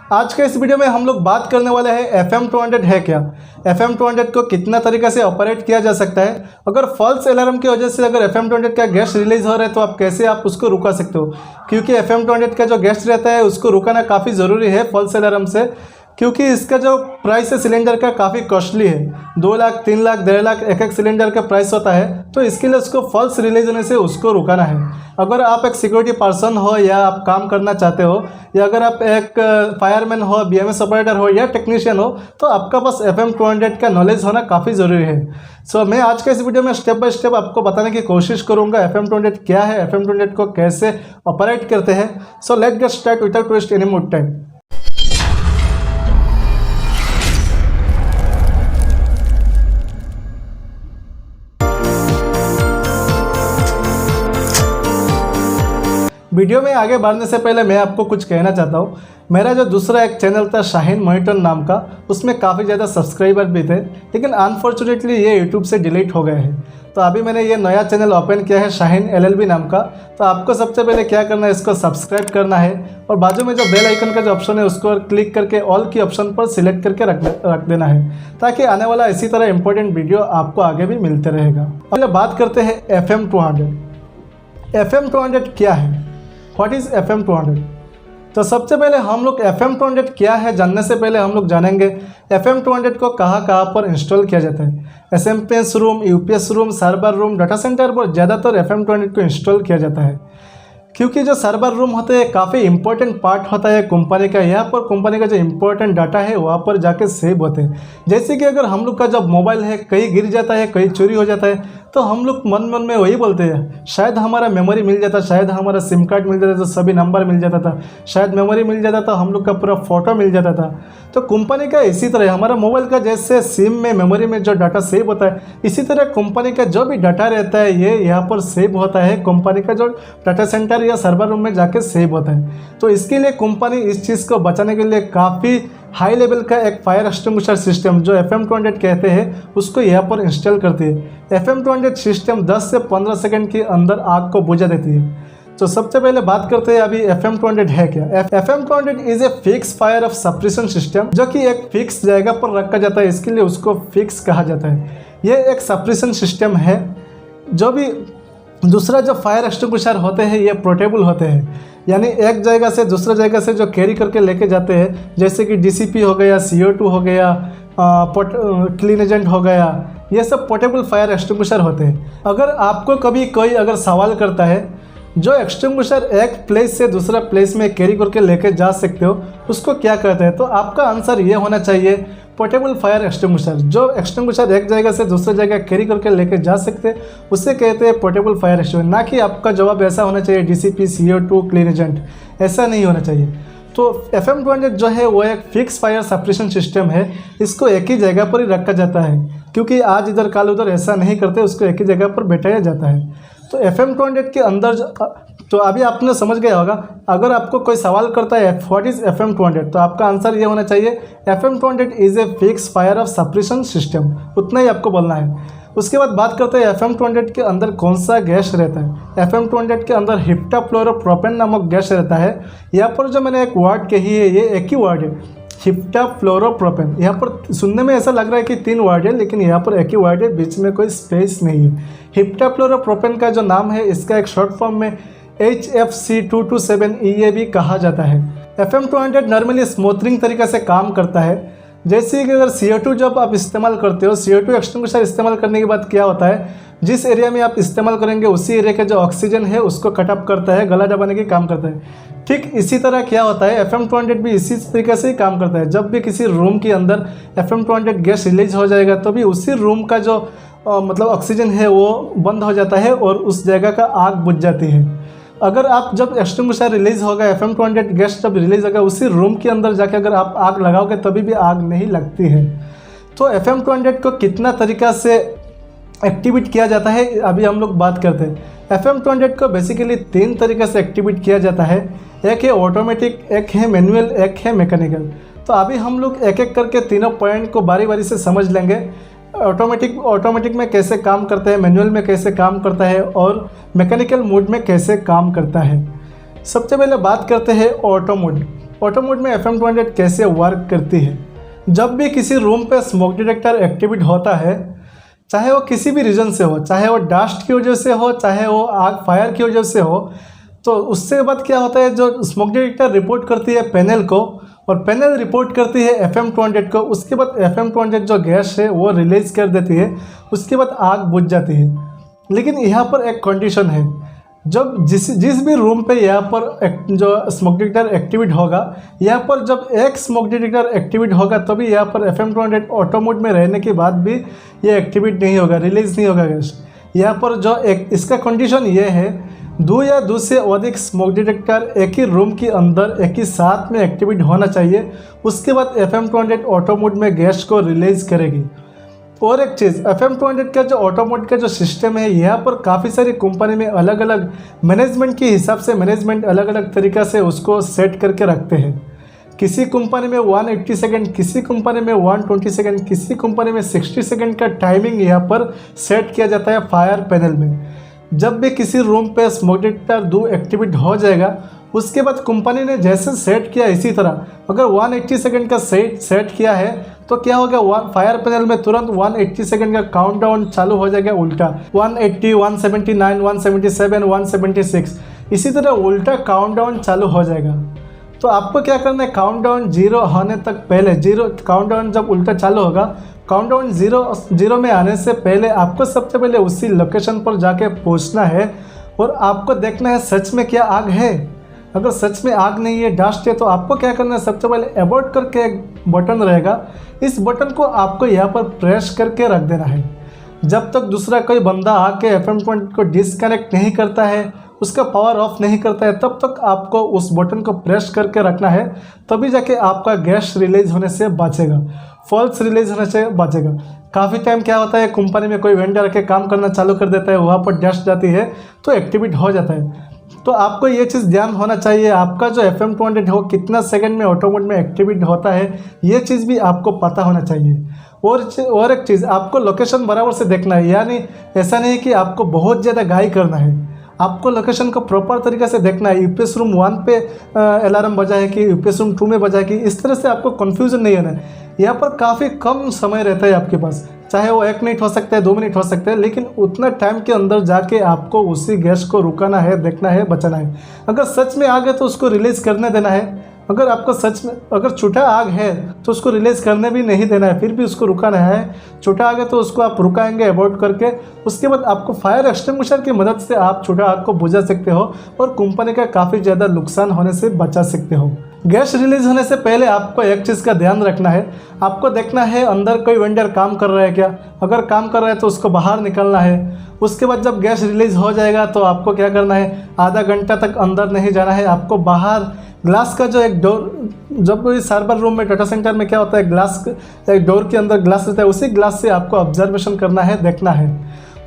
आज के इस वीडियो में हम लोग बात करने वाले हैं FM200 है क्या। FM200 को कितना तरीका से ऑपरेट किया जा सकता है। अगर फॉल्स अलार्म की वजह से अगर FM200 का गैस रिलीज हो रहा है तो आप कैसे उसको रुका सकते हो, क्योंकि FM200 का जो गैस रहता है उसको रुकाना काफ़ी ज़रूरी है फॉल्स अलार्म से, क्योंकि इसका जो प्राइस है सिलेंडर का काफ़ी कॉस्टली है। 2 लाख 3 लाख 1.5 लाख एक सिलेंडर का प्राइस होता है, तो इसके लिए उसको फॉल्स रिलीज होने से उसको रुकाना है। अगर आप एक सिक्योरिटी पर्सन हो या आप काम करना चाहते हो, या अगर आप एक फायरमैन हो, BMS ऑपरेटर हो या टेक्नीशियन हो, तो आपका पास FM200 का नॉलेज होना काफ़ी ज़रूरी है। सो मैं आज के इस वीडियो में स्टेप बाय स्टेप आपको बताने की कोशिश करूँगा FM200 क्या है, FM200 को कैसे ऑपरेट करते हैं। So let get start without waste any more time. Video में आगे बढ़ने से पहले मैं आपको कुछ कहना चाहता हूँ। मेरा जो दूसरा एक चैनल था शाहीन मोहिटन नाम का, उसमें काफ़ी ज़्यादा सब्सक्राइबर भी थे, लेकिन अनफॉर्चुनेटली ये यूट्यूब से डिलीट हो गए हैं। तो अभी मैंने ये नया चैनल ओपन किया है शाहीन LLB नाम का। तो आपको सबसे पहले क्या करना है, इसको सब्सक्राइब करना है और बाजू में जो बेल आइकन का जो ऑप्शन है उसको क्लिक करके ऑल की ऑप्शन पर सिलेक्ट करके रख देना है, ताकि आने वाला इसी तरह इंपॉर्टेंट वीडियो आपको आगे भी मिलते रहेगा। पहले बात करते हैं FM200। FM200 क्या है, व्हाट इज़ FM200। तो सबसे पहले हम लोग FM200 क्या है जानने से पहले हम लोग जानेंगे FM200 को कहाँ पर इंस्टॉल किया जाता है। SMPS room, UPS room, server room, data centre पर ज़्यादातर FM200 को इंस्टॉल किया जाता है, क्योंकि जो सर्वर रूम होते हैं काफ़ी इंपॉर्टेंट पार्ट होता है कंपनी का। यहाँ पर कंपनी का जो इंपॉर्टेंट डाटा है वहाँ पर जाके सेव होते हैं। जैसे कि अगर हम लोग का जब मोबाइल है कहीं गिर जाता है, कहीं चोरी हो जाता है, तो हम लोग मन में वही बोलते हैं, शायद हमारा मेमोरी मिल जाता, शायद हमारा सिम कार्ड मिल जाता, तो सभी नंबर मिल जाता था, शायद मेमोरी मिल जाता था, हम लोग का पूरा फोटो मिल जाता था। तो कंपनी का इसी तरह हमारा मोबाइल का जैसे सिम में मेमोरी में जो डाटा सेव होता है, इसी तरह कंपनी का जो भी डाटा रहता है ये यहाँ पर सेव होता है। कंपनी का जो डाटा सेंटर या सर्वर रूम में जाके सेव होता है। तो इसके लिए कंपनी इस चीज़ को बचाने के लिए काफ़ी हाई लेवल का एक फायर एक्सटिंग्विशर सिस्टम जो FM200 कहते हैं उसको यहाँ पर इंस्टॉल करती है। FM200 सिस्टम 10 से 15 सेकंड के अंदर आग को बुझा देती है। तो सबसे पहले बात करते हैं अभी FM200 है क्या। FM200 is a fix fire of suppression system, जो कि एक फिक्स जगह पर रखा जाता है, इसके लिए उसको फिक्स कहा जाता है। ये एक सप्रेशन सिस्टम है। जो भी दूसरा जो फायर एक्सटिंग्विशर होते हैं ये पोर्टेबल होते हैं, यानी एक जगह से दूसरा जगह से जो कैरी करके लेके जाते हैं, जैसे कि DCP हो गया, CO2 हो गया, क्लीन एजेंट हो गया, ये सब पोर्टेबल फायर एक्सटिंग्विशर होते हैं। अगर आपको कभी कोई अगर सवाल करता है जो एक्सटिंग्विशर एक प्लेस से दूसरा प्लेस में कैरी करके लेके जा सकते हो उसको क्या कहते हैं, तो आपका आंसर ये होना चाहिए पोर्टेबल फायर एक्सटिंग्विशर। जो एक्सटिंग्विशर एक जगह से दूसरी जगह कैरी करके लेके जा सकते हैं उसे कहते हैं पोर्टेबल फायर एक्सटिंग्विशर। ना कि आपका जवाब ऐसा होना चाहिए DCP, CO2, क्लीन एजेंट, ऐसा नहीं होना चाहिए। तो FM200 जो है वो एक फिक्स फायर सप्रेशन सिस्टम है। इसको एक ही जगह पर ही रखा जाता है, क्योंकि आज इधर कल उधर ऐसा नहीं करते, उसको एक ही जगह पर बैठाया जाता है। तो FM200 के अंदर तो अभी आपने समझ गया होगा। अगर आपको कोई सवाल करता है व्हाट इज़ FM200, तो आपका आंसर ये होना चाहिए FM200 is a fix fire of suppression system, उतना ही आपको बोलना है। उसके बाद बात करते हैं FM200 के अंदर कौन सा गैस रहता है। FM200 के अंदर हिप्टाफ्लोरोप्रोपेन नामक गैस रहता है। यहाँ पर जो मैंने एक वर्ड कही है ये एक ही वर्ड है, हिप्टाफ्लोरोप्रोपेन। यहाँ पर सुनने में ऐसा लग रहा है कि 3 वर्ड है, लेकिन यहाँ पर एक ही वर्ड है, बीच में कोई स्पेस नहीं है। हिप्टाफ्लोरोप्रोपेन का जो नाम है इसका एक शॉर्ट फॉर्म में HFC227 भी कहा जाता है। FM200 नॉर्मली स्मूथरिंग तरीके से काम करता है। जैसे कि अगर CO2 जब आप इस्तेमाल करते हो, CO2 एक्सटिंग्विशर इस्तेमाल करने के बाद क्या होता है, जिस एरिया में आप इस्तेमाल करेंगे उसी एरिया का जो ऑक्सीजन है उसको कट अप करता है, गला दबाने की काम करता है। ठीक इसी तरह क्या होता है FM200 भी इसी तरीके से ही काम करता है। जब भी किसी रूम के अंदर FM200 गैस रिलीज हो जाएगा तो भी उसी रूम का जो मतलब ऑक्सीजन है वो बंद हो जाता है और उस जगह का आग बुझ जाती है। अगर आप जब एक्सटिंग्विशर रिलीज़ होगा, FM200 गैस जब रिलीज़ होगा, उसी रूम के अंदर जाके अगर आप आग लगाओगे तभी भी आग नहीं लगती है। तो FM200 को कितना तरीका से एक्टिवेट किया जाता है अभी हम लोग बात करते हैं। FM200 को बेसिकली 3 तरीके से एक्टिवेट किया जाता है। एक है ऑटोमेटिक, एक है मैनुअल, एक है मैकेनिकल। तो अभी हम लोग एक एक करके तीनों पॉइंट को बारी बारी से समझ लेंगे। ऑटोमेटिक में कैसे काम करता है, मैनुअल में कैसे काम करता है और मैकेनिकल मोड में कैसे काम करता है। सबसे पहले बात करते हैं ऑटो मोड। ऑटो मोड में FM200 कैसे वर्क करती है। जब भी किसी रूम पे स्मोक डिटेक्टर एक्टिवेट होता है, चाहे वो किसी भी रीज़न से हो, चाहे वो डस्ट की वजह से हो, चाहे वो आग फायर की वजह से हो, तो उससे बाद क्या होता है, जो स्मोक डिटेक्टर रिपोर्ट करती है पैनल को और पैनल रिपोर्ट करती है FM200 को। उसके बाद FM200 जो गैस है वो रिलीज़ कर देती है, उसके बाद आग बुझ जाती है। लेकिन यहाँ पर एक कंडीशन है, जब जिस भी रूम पे यहाँ पर जो स्मोक डिटेक्टर एक्टिवेट होगा, यहाँ पर जब एक स्मोक डिटेक्टर एक्टिवेट होगा तभी यहाँ पर FM200 ऑटो मोड में रहने के बाद भी ये एक्टिवेट नहीं होगा, रिलीज़ नहीं होगा गैस। यहाँ पर जो एक इसका कंडीशन ये है, 2 या 2 से अधिक स्मोक डिटेक्टर एक ही रूम के अंदर एक ही साथ में एक्टिवेट होना चाहिए, उसके बाद FM200 ऑटो मोड में गैस को रिलीज़ करेगी। और एक चीज़, FM200 का जो ऑटो मोड का जो सिस्टम है, यहाँ पर काफ़ी सारी कंपनी में अलग अलग मैनेजमेंट के हिसाब से मैनेजमेंट अलग अलग तरीक़ा से उसको सेट करके रखते हैं। किसी कंपनी में 180 सेकंड, किसी कंपनी में 120 सेकंड, किसी कंपनी में 60 सेकंड का टाइमिंग यहाँ पर सेट किया जाता है फायर पैनल में। जब भी किसी रूम पे स्मोक डिटेक्टर 2 एक्टिवेट हो जाएगा, उसके बाद कंपनी ने जैसे सेट किया इसी तरह अगर 180 सेकंड का सेट किया है तो क्या होगा, फायर पैनल में तुरंत 180 सेकंड का काउंटडाउन चालू हो जाएगा उल्टा, 180, 179, 177, 176, इसी तरह उल्टा काउंटडाउन चालू हो जाएगा। तो आपको क्या करना है, काउंटडाउन 0 होने तक पहले, काउंटडाउन जब उल्टा चालू होगा, काउंटडाउन 0 में आने से पहले आपको सबसे पहले उसी लोकेशन पर जाके पहुंचना है और आपको देखना है सच में क्या आग है। अगर सच में आग नहीं है, डस्ट है, तो आपको क्या करना है, सबसे पहले अबॉर्ट करके एक बटन रहेगा, इस बटन को आपको यहाँ पर प्रेस करके रख देना है। जब तक दूसरा कोई बंदा आके FM200 को डिसकनेक्ट नहीं करता है, उसका पावर ऑफ नहीं करता है, तब तक आपको उस बटन को प्रेस करके रखना है, तभी जाके आपका गैस रिलीज होने से बचेगा, फॉल्स रिलीज होने से बचेगा। काफ़ी टाइम क्या होता है, कंपनी में कोई वेंडर के काम करना चालू कर देता है, वहाँ पर डस्ट जाती है तो एक्टिवेट हो जाता है। तो आपको ये चीज़ ध्यान होना चाहिए, आपका जो FM200 हो कितना सेकंड में ऑटो मोड में एक्टिवेट होता है, ये चीज़ भी आपको पता होना चाहिए। और एक चीज़, आपको लोकेशन बराबर से देखना है, यानी ऐसा नहीं कि आपको बहुत ज़्यादा गाई करना है, आपको लोकेशन को प्रॉपर तरीके से देखना है। यूपीएस रूम 1 पे अलार्म बजा है कि यूपीएस रूम 2 में बजा है कि, इस तरह से आपको कन्फ्यूज़न नहीं होना है। यहाँ पर काफ़ी कम समय रहता है आपके पास, चाहे वो 1 मिनट हो सकता है, 2 मिनट हो सकता है, लेकिन उतना टाइम के अंदर जाके आपको उसी गैस को रुकाना है, देखना है, बचाना है। अगर सच में आग है तो उसको रिलीज़ करने देना है, अगर आपको सच में अगर छोटा आग है तो उसको रिलीज़ करने भी नहीं देना है, फिर भी उसको रुकाना है। छोटा आग है तो उसको आप रुकाएंगे अवॉइड करके, उसके बाद आपको फायर एक्सटिंग्विशर की मदद से आप छोटा आग को बुझा सकते हो और कंपनी का काफ़ी ज़्यादा नुकसान होने से बचा सकते हो। गैस रिलीज होने से पहले आपको एक चीज़ का ध्यान रखना है, आपको देखना है अंदर कोई वेंडर काम कर रहा है क्या, अगर काम कर रहा है तो उसको बाहर निकलना है। उसके बाद जब गैस रिलीज़ हो जाएगा तो आपको क्या करना है, आधा घंटा तक अंदर नहीं जाना है, आपको बाहर ग्लास का जो एक डोर, जब सर्वर रूम में डाटा सेंटर में क्या होता है, ग्लास एक डोर के अंदर ग्लास रहता है, उसी ग्लास से आपको ऑब्जर्वेशन करना है, देखना है।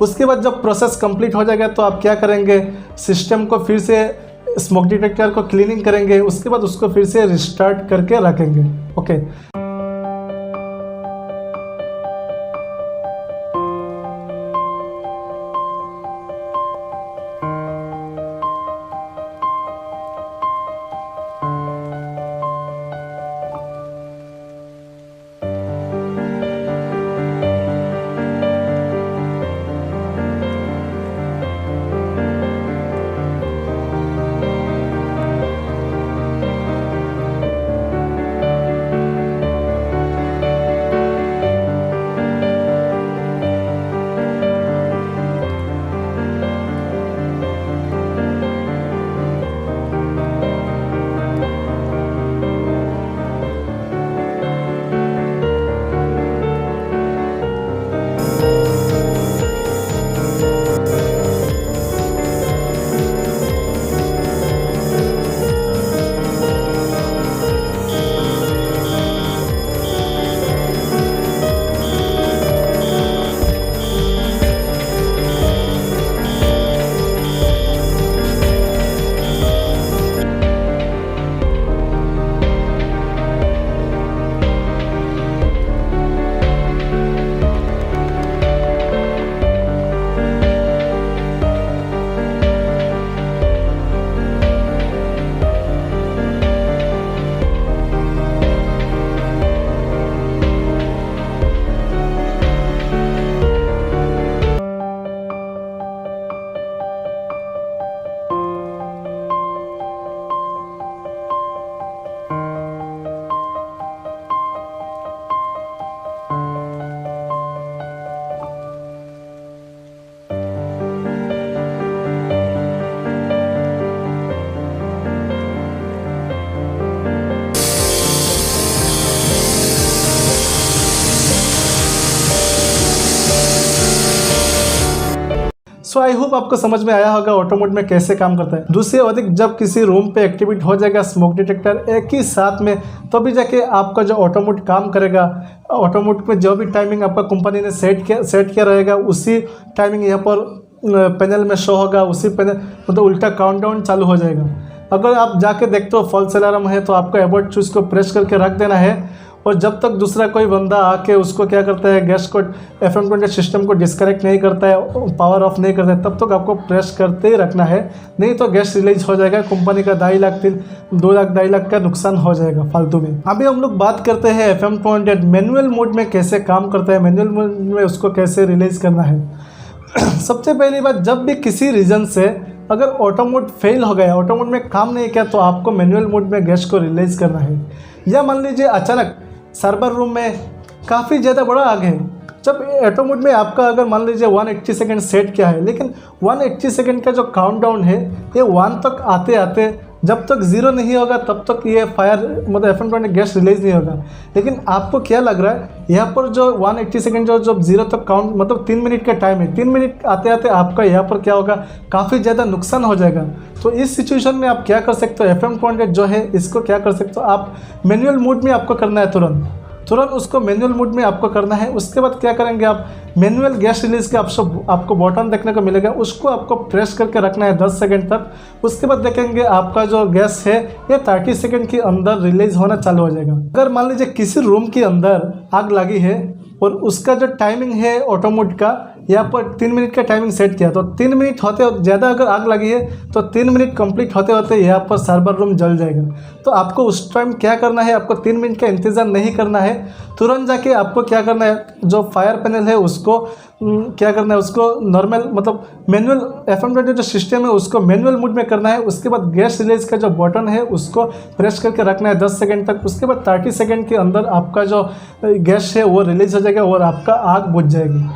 उसके बाद जब प्रोसेस कंप्लीट हो जाएगा तो आप क्या करेंगे, सिस्टम को फिर से स्मोक डिटेक्टर को क्लीनिंग करेंगे, उसके बाद उसको फिर से रिस्टार्ट करके रखेंगे। ओके, सो आई होप आपको समझ में आया होगा ऑटो मोड में कैसे काम करता है। दूसरे अधिक जब किसी रूम पे एक्टिवेट हो जाएगा स्मोक डिटेक्टर एक ही साथ में, तभी जाके आपका जो ऑटो मोड काम करेगा। ऑटो मोड में जो भी टाइमिंग आपका कंपनी ने सेट किया रहेगा उसी टाइमिंग यहाँ पर पैनल में शो होगा, उसी पैनल मतलब उल्टा काउंटडाउन चालू हो जाएगा। अगर आप जाके देखते हो फॉल्स अलार्म है तो आपको अबॉर्ट चूज को प्रेस करके रख देना है, और जब तक दूसरा कोई बंदा आके उसको क्या करता है गैस को FM20 सिस्टम को डिस्कनेक्ट नहीं करता है, पावर ऑफ नहीं करता है, तब तक आपको प्रेस करते ही रखना है, नहीं तो गैस रिलीज हो जाएगा। कंपनी का 2.5 लाख 2 लाख 2.5 लाख का नुकसान हो जाएगा फालतू में। अभी हम लोग बात करते हैं FM20 मैनुअल मोड में कैसे काम करता है, मैनुअल मोड में उसको कैसे रिलीज करना है। सबसे पहली बात, जब भी किसी रीज़न से अगर ऑटो मोड फेल हो गया, ऑटो मोड में काम नहीं किया, तो आपको मैनुअल मोड में गैस को रिलीज करना है। या मान लीजिए अचानक सर्वर रूम में काफ़ी ज़्यादा बड़ा आग है, जब ऑटो मोड में आपका अगर मान लीजिए 180 सेकेंड सेट किया है, लेकिन 180 सेकेंड का जो काउंटडाउन है ये 1 तक आते आते जब तक 0 नहीं होगा तब तक ये फायर मतलब FM20 गैस रिलीज नहीं होगा। लेकिन आपको क्या लग रहा है, यहाँ पर जो 180 सेकेंड जो 0 तक काउंट मतलब 3 मिनट का टाइम है, 3 मिनट आते आते आपका यहाँ पर क्या होगा, काफ़ी ज़्यादा नुकसान हो जाएगा। तो इस सिचुएशन में आप क्या कर सकते हो, FM20 जो है इसको क्या कर सकते हो आप मैनुअल मोड में आपको करना है, तुरंत उसको मैनुअल मोड में आपको करना है। उसके बाद क्या करेंगे आप, मैनुअल गैस रिलीज का आपको बटन देखने को मिलेगा, उसको आपको प्रेस करके रखना है 10 सेकंड तक। उसके बाद देखेंगे आपका जो गैस है ये 30 सेकंड के अंदर रिलीज होना चालू हो जाएगा। अगर मान लीजिए किसी रूम के अंदर आग लगी है और उसका जो टाइमिंग है ऑटो मोड का यहाँ पर 3 मिनट का टाइमिंग सेट किया, तो 3 मिनट होते ज़्यादा अगर आग लगी है तो 3 मिनट कंप्लीट होते होते यहाँ पर सर्वर रूम जल जाएगा। तो आपको उस टाइम क्या करना है, आपको 3 मिनट का इंतज़ार नहीं करना है, तुरंत जाके आपको क्या करना है, जो फायर पैनल है उसको क्या करना है, उसको नॉर्मल मतलब मैनुअल FM20 जो सिस्टम है उसको मैनुअल मोड में करना है। उसके बाद गैस रिलीज का जो बटन है उसको प्रेस करके रखना है 10 सेकंड तक। उसके बाद 30 सेकंड के अंदर आपका जो गैस है वो रिलीज हो जाएगा और आपका आग बुझ जाएगी।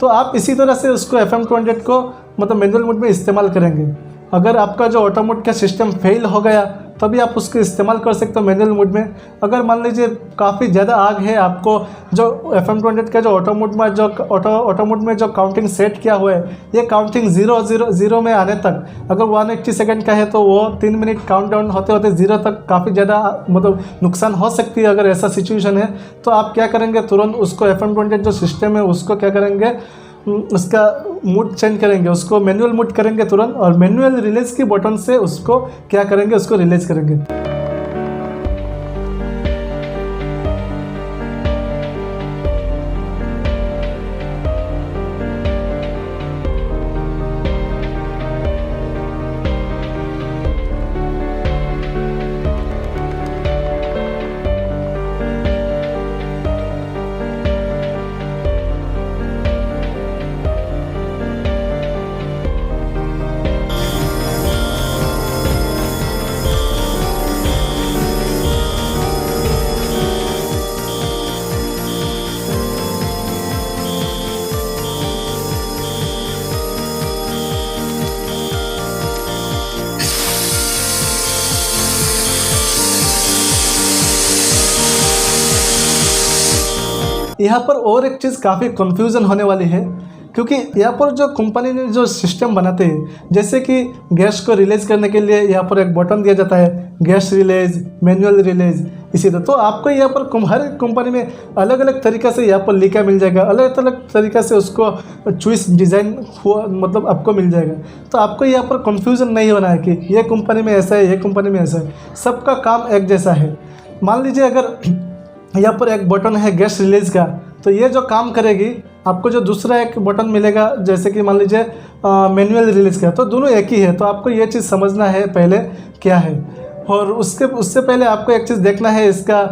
तो आप इसी तरह से उसको FM20 को मतलब मैनुअल मोड में इस्तेमाल करेंगे। अगर आपका जो ऑटो मोड का सिस्टम फेल हो गया तभी आप उसको इस्तेमाल कर सकते हो मैनुअल मोड में। अगर मान लीजिए काफ़ी ज़्यादा आग है, आपको जो FM20 का जो ऑटो मोड में जो काउंटिंग सेट किया हुआ है ये काउंटिंग 0 में आने तक अगर 180 सेकंड का है तो वो 3 मिनट काउंटडाउन होते होते 0 तक काफ़ी ज़्यादा मतलब नुकसान हो सकती है। अगर ऐसा सिचुएशन है तो आप क्या करेंगे, तुरंत उसको FM20 जो सिस्टम है उसको क्या करेंगे, उसका मोड चेंज करेंगे, उसको मैनुअल मोड करेंगे तुरंत, और मैनुअल रिलीज की बटन से उसको क्या करेंगे, उसको रिलीज करेंगे। यहाँ पर और एक चीज़ काफ़ी कन्फ्यूज़न होने वाली है, क्योंकि यहाँ पर जो कंपनी ने जो सिस्टम बनाते हैं, जैसे कि गैस को रिलीज करने के लिए यहाँ पर एक बटन दिया जाता है गैस रिलीज, मैनुअल रिलीज, इसी तरह। तो आपको यहाँ पर हर एक कंपनी में अलग अलग तरीक़ा से यहाँ पर लिखा मिल जाएगा, अलग अलग तरीक़ा से उसको चॉइस डिज़ाइन हुआ मतलब आपको मिल जाएगा। तो आपको यहाँ पर कन्फ्यूज़न नहीं होना है कि ये कंपनी में ऐसा है, ये कंपनी में ऐसा है, सबका काम एक जैसा है। मान लीजिए अगर यहाँ पर एक बटन है गैस रिलीज का, तो ये जो काम करेगी, आपको जो दूसरा एक बटन मिलेगा जैसे कि मान लीजिए मैनुअल रिलीज का, तो दोनों एक ही है। तो आपको ये चीज़ समझना है पहले क्या है, और उससे पहले आपको एक चीज़ देखना है, इसका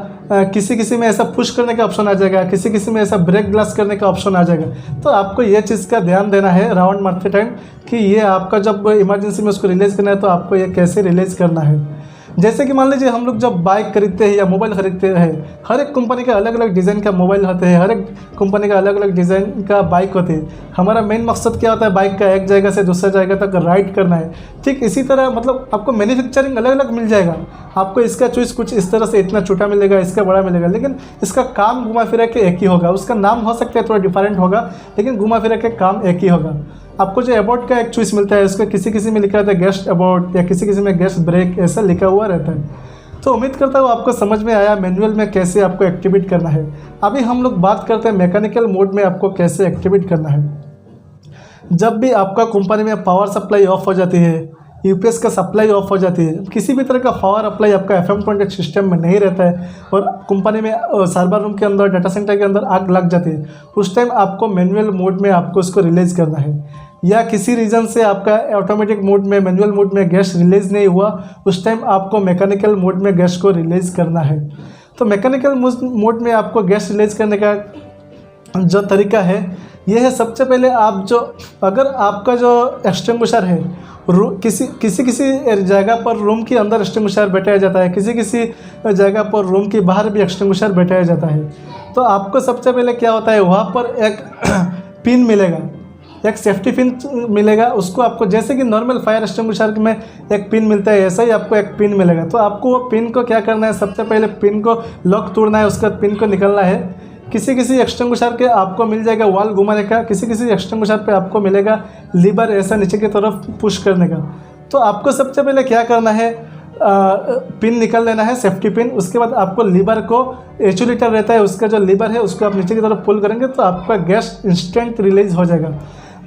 किसी में ऐसा पुश करने का ऑप्शन आ जाएगा, किसी में ऐसा ब्रेक ग्लास करने का ऑप्शन आ जाएगा। तो आपको ये चीज़ का ध्यान देना है राउंड मारते टाइम कि ये आपका जब इमरजेंसी में उसको रिलीज़ करना है तो आपको ये कैसे रिलीज़ करना है। जैसे कि मान लीजिए हम लोग जब बाइक खरीदते हैं या मोबाइल खरीदते हैं, हर एक कंपनी का अलग अलग डिज़ाइन का मोबाइल होते हैं, हर एक कंपनी का अलग अलग डिज़ाइन का बाइक होती है। हमारा मेन मकसद क्या होता है, बाइक का एक जगह से दूसरा जगह तक राइड करना है। ठीक इसी तरह मतलब आपको मैन्युफैक्चरिंग अलग अलग मिल जाएगा, आपको इसका चॉइस कुछ इस तरह से इतना छोटा मिलेगा, इसका बड़ा मिलेगा, लेकिन इसका काम घुमा फिरा के एक ही होगा। उसका नाम हो सकता है थोड़ा डिफरेंट होगा, लेकिन घुमा फिरा के काम एक ही होगा। आपको जो अबाउट का एक चॉइस मिलता है, उसका किसी किसी में लिखा रहता है गेस्ट अबाउट या किसी किसी में गेस्ट ब्रेक, ऐसा लिखा हुआ रहता है। तो उम्मीद करता हूँ आपको समझ में आया मैनुअल में कैसे आपको एक्टिवेट करना है। अभी हम लोग बात करते हैं मैकेनिकल मोड में आपको कैसे एक्टिवेट करना है। जब भी आपका कंपनी में पावर सप्लाई ऑफ हो जाती है, यूपीएस का सप्लाई ऑफ हो जाती है, किसी भी तरह का पावर अप्लाई आपका FM28 सिस्टम में नहीं रहता है और कंपनी में सर्वर रूम के अंदर, डाटा सेंटर के अंदर आग लग जाती है, उस टाइम आपको मैनुअल मोड में आपको उसको रिलीज़ करना है। या किसी रीज़न से आपका ऑटोमेटिक मोड में, मैनुअल मोड में गैस रिलीज़ नहीं हुआ, उस टाइम आपको मैकेनिकल मोड में गैस को रिलीज़ करना है। तो मैकेनिकल मोड में आपको गैस रिलीज़ करने का जो तरीका है ये है, सबसे पहले आप जो, अगर आपका जो एक्सटिंग्विशर है किसी जगह पर रूम के अंदर एक्सटिंग्विशर बैठाया जाता है, किसी जगह पर रूम के बाहर भी एक्सटिंग्विशर बैठाया जाता है। तो आपको सबसे पहले क्या होता है, वहाँ पर एक पिन मिलेगा, एक सेफ्टी पिन मिलेगा। उसको आपको जैसे कि नॉर्मल फायर एक्सटिंग्विशर में एक पिन मिलता है, ऐसा ही आपको एक पिन मिलेगा। तो आपको वो पिन को क्या करना है, सबसे पहले पिन को लॉक तोड़ना है, उसका पिन को निकालना है। किसी एक्सटिंग्विशर के आपको मिल जाएगा वाल घुमाने का, किसी एक्सटिंग्विशर पे आपको मिलेगा लीवर ऐसा नीचे की तरफ पुश करने का। तो आपको सबसे पहले क्या करना है, पिन निकाल लेना है, सेफ्टी पिन। उसके बाद आपको लीवर को, एक्चुएटर रहता है उसका जो लीवर है, उसको आप नीचे की तरफ पुल करेंगे तो आपका गैस इंस्टेंट रिलीज हो जाएगा।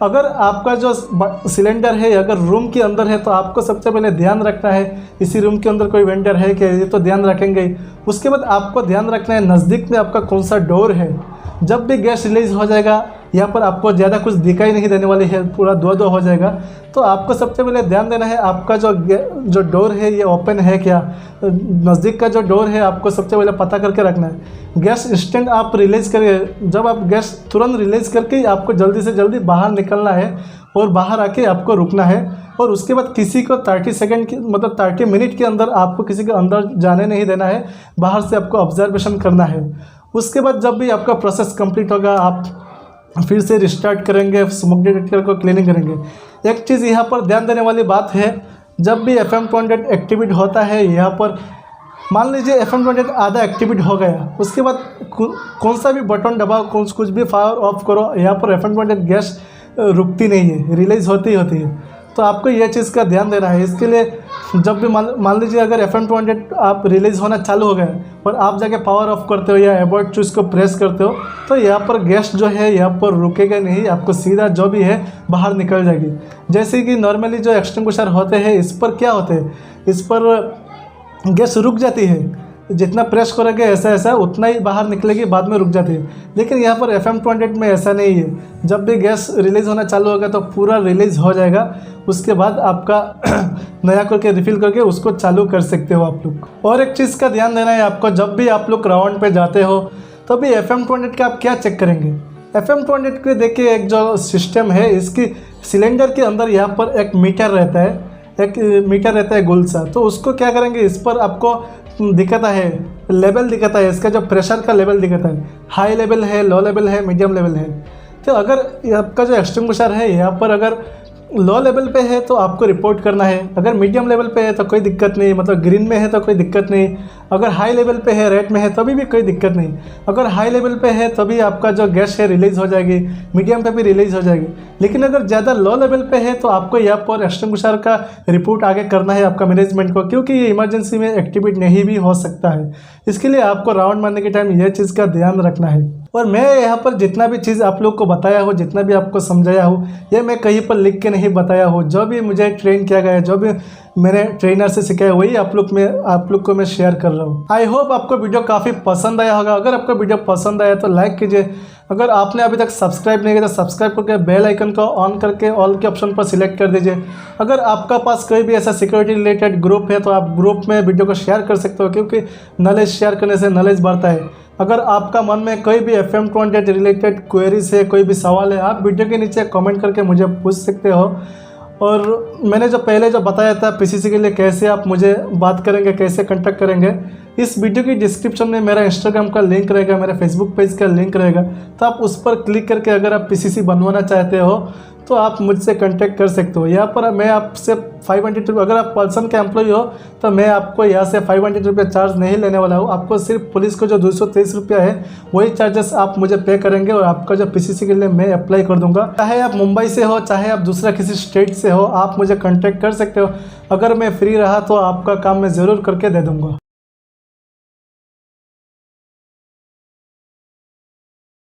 अगर आपका जो सिलेंडर है अगर रूम के अंदर है तो आपको सबसे पहले ध्यान रखना है इसी रूम के अंदर कोई वेंडर है क्या, ये तो ध्यान रखेंगे ही। उसके बाद आपको ध्यान रखना है नज़दीक में आपका कौन सा डोर है। जब भी गैस रिलीज़ हो जाएगा, यहाँ पर आपको ज़्यादा कुछ दिखाई नहीं देने वाली है, पूरा धुआं हो जाएगा। तो आपको सबसे पहले ध्यान देना है आपका जो डोर है ये ओपन है क्या, नज़दीक का जो डोर है आपको सबसे पहले पता करके रखना है। गैस इंस्टेंट आप रिलीज़ करिए, जब आप गैस तुरंत रिलीज़ करके आपको जल्दी से जल्दी बाहर निकलना है और बाहर आके आपको रुकना है। और उसके बाद किसी को 30 सेकंड की, मतलब 30 मिनट के अंदर आपको किसी के अंदर जाने नहीं देना है, बाहर से आपको ऑब्जर्वेशन करना है। उसके बाद जब भी आपका प्रोसेस कंप्लीट होगा, आप फिर से रिस्टार्ट करेंगे, स्मोक डिटेक्टर को क्लीनिंग करेंगे। एक चीज़ यहाँ पर ध्यान देने वाली बात है, जब भी FM28 एक्टिवेट होता है, यहाँ पर मान लीजिए FM28 आधा एक्टिवेट हो गया, उसके बाद कौन सा भी बटन दबाओ, कुछ भी पावर ऑफ करो, यहाँ पर FM28 गैस रुकती नहीं है, रिलीज़ होती है। तो आपको यह चीज़ का ध्यान देना है। इसके लिए जब भी मान लीजिए अगर FM28 आप रिलीज़ होना चालू हो गए और आप जाके पावर ऑफ करते हो या अबॉर्ट चूज़ को प्रेस करते हो, तो यहाँ पर गैस जो है यहाँ पर रुकेगा नहीं, आपको सीधा जो भी है बाहर निकल जाएगी। जैसे कि नॉर्मली जो एक्सटिंग्विशर होते हैं, इस पर क्या होते हैं, इस पर गैस रुक जाती है, जितना प्रेस करोगे ऐसा उतना ही बाहर निकलेगी, बाद में रुक जाती है। लेकिन यहाँ पर FM28 में ऐसा नहीं है, जब भी गैस रिलीज़ होना चालू होगा तो पूरा रिलीज़ हो जाएगा। उसके बाद आपका नया करके रिफ़िल करके उसको चालू कर सकते हो आप लोग। और एक चीज़ का ध्यान देना है आपको, जब भी आप लोग राउंड पे जाते हो तो भी FM28 का आप क्या चेक करेंगे। FM28 के देखिए एक जो सिस्टम है, इसकी सिलेंडर के अंदर यहाँ पर एक मीटर रहता है, गोल सा। तो उसको क्या करेंगे, इस पर आपको दिखाता है, लेवल दिखाता है, इसका जो प्रेशर का लेवल दिखाता है, हाई लेवल है, लो लेवल है, मीडियम लेवल है। तो अगर आपका जो एक्सटिंग्विशर है यहाँ पर अगर लो लेवल पे है तो आपको रिपोर्ट करना है, अगर मीडियम लेवल पे है तो कोई दिक्कत नहीं, मतलब ग्रीन में है तो कोई दिक्कत नहीं, अगर हाई लेवल पे है, रेड में है तभी भी कोई दिक्कत नहीं। अगर हाई लेवल पे है तभी आपका जो गैस है रिलीज़ हो जाएगी, मीडियम पे भी रिलीज़ हो जाएगी। लेकिन अगर ज़्यादा लो लेवल पे है तो आपको यहाँ पर एक्सटिंग्विशर का रिपोर्ट आगे करना है आपका मैनेजमेंट को, क्योंकि ये इमरजेंसी में एक्टिवेट नहीं भी हो सकता है। इसके लिए आपको राउंड मारने के टाइम यह चीज़ का ध्यान रखना है। और मैं यहाँ पर जितना भी चीज़ आप लोग को बताया हो, जितना भी आपको समझाया हो, ये मैं कहीं पर लिख के नहीं बताया हो। जो भी मुझे ट्रेन किया गया है, जो भी मैंने ट्रेनर से सिखाया, वही आप लोग को मैं शेयर कर रहा हूँ। आई होप आपको वीडियो काफ़ी पसंद आया होगा। अगर आपको वीडियो पसंद आया तो लाइक कीजिए। अगर आपने अभी तक सब्सक्राइब नहीं किया तो सब्सक्राइब करके बेल आइकन को ऑन करके ऑल के ऑप्शन पर सिलेक्ट कर दीजिए। अगर आपका पास कोई भी ऐसा सिक्योरिटी रिलेटेड ग्रुप है तो आप ग्रुप में वीडियो को शेयर कर सकते हो, क्योंकि नॉलेज शेयर करने से नॉलेज बढ़ता है। अगर आपका मन में कोई भी FM28 रिलेटेड क्वेरीज है, कोई भी सवाल है, आप वीडियो के नीचे कमेंट करके मुझे पूछ सकते हो। और मैंने जो पहले बताया था PCC के लिए कैसे आप मुझे बात करेंगे, कैसे कांटेक्ट करेंगे, इस वीडियो की डिस्क्रिप्शन में मेरा इंस्टाग्राम का लिंक रहेगा, मेरा फेसबुक पेज का लिंक रहेगा। तो आप उस पर क्लिक करके अगर आप PCC बनवाना चाहते हो तो आप मुझसे कांटेक्ट कर सकते हो। यहाँ पर मैं आपसे 500 रुपये, अगर आप पर्सन का एम्प्लॉय हो तो मैं आपको यहाँ से 500 रुपये चार्ज नहीं लेने वाला हूँ। आपको सिर्फ पुलिस को जो 223 रुपया है वही चार्जेस आप मुझे पे करेंगे और आपका जो PCC के लिए मैं अप्लाई कर दूंगा। चाहे आप मुंबई से हो, चाहे आप दूसरा किसी स्टेट से हो, आप मुझे कॉन्टैक्ट कर सकते हो। अगर मैं फ्री रहा तो आपका काम मैं ज़रूर करके दे दूँगा।